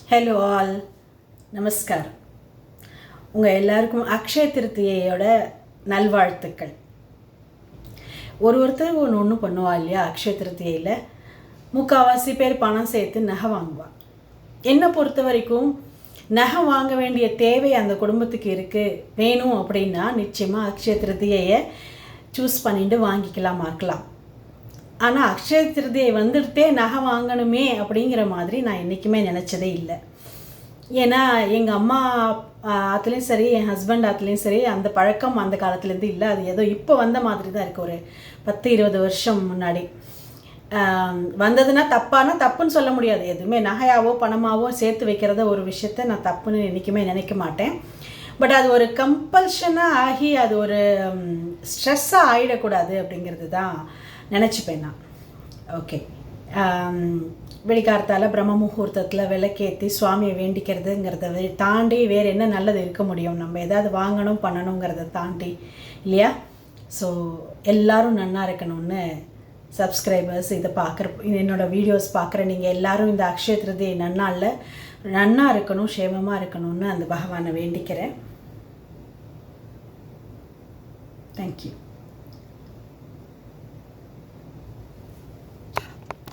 Hello all, நமஸ்கார். உங்கள் எல்லாருக்கும் அக்ஷய திருத்தியோட நல்வாழ்த்துக்கள். ஒருத்தர் ஒன்று பண்ணுவா இல்லையா? அக்ஷய திருத்தியில் முக்கால்வாசி பேர் பணம் சேர்த்து நகை வாங்குவா. என்னை பொறுத்த வரைக்கும் நகை வாங்க வேண்டிய தேவை அந்த குடும்பத்துக்கு இருக்குது, வேணும் அப்படின்னா நிச்சயமாக அக்ஷய திருத்தியை சூஸ் பண்ணிட்டு வாங்கிக்கலாமா இருக்கலாம். ஆனால் அக்ஷய திருதியை வந்துட்டே நகை வாங்கணுமே அப்படிங்கிற மாதிரி நான் என்றைக்குமே நினச்சதே இல்லை. ஏன்னா எங்கள் அம்மா ஆற்றுலேயும் சரி, என் ஹஸ்பண்ட் ஆற்றுலேயும் சரி அந்த பழக்கம் அந்த காலத்துலேருந்து இல்லை. அது ஏதோ இப்போ வந்த மாதிரி தான் இருக்குது. ஒரு 10-20 வருஷம் முன்னாடி வந்ததுன்னா தப்புன்னு சொல்ல முடியாது. எதுவுமே நகையாவோ பணமாவோ சேர்த்து வைக்கிறத ஒரு விஷயத்த நான் தப்புன்னு என்றைக்குமே நினைக்க மாட்டேன். பட் அது ஒரு கம்பல்ஷனாக ஆகி அது ஒரு ஸ்ட்ரெஸ்ஸாக ஆகிடக்கூடாது அப்படிங்கிறது தான் நினச்சிப்பேன் நான். ஓகே, வெளிக்காலத்தால் பிரம்ம முகூர்த்தத்தில் விளக்கேற்றி சுவாமியை வேண்டிக்கிறதுங்கிறத தாண்டி வேறு என்ன நல்லது இருக்க முடியும்? நம்ம எதாவது வாங்கணும் பண்ணணுங்கிறத தாண்டி இல்லையா? ஸோ எல்லோரும் நன்னா இருக்கணும்னு சப்ஸ்கிரைபர்ஸ் இதை என்னோடய வீடியோஸ் பார்க்குற நீங்கள் எல்லோரும் இந்த அக்ஷய திருதியை நன்னா இருக்கணும், க்ஷேமமாக இருக்கணும்னு அந்த பகவானை வேண்டிக்கிறேன். தேங்க்யூ.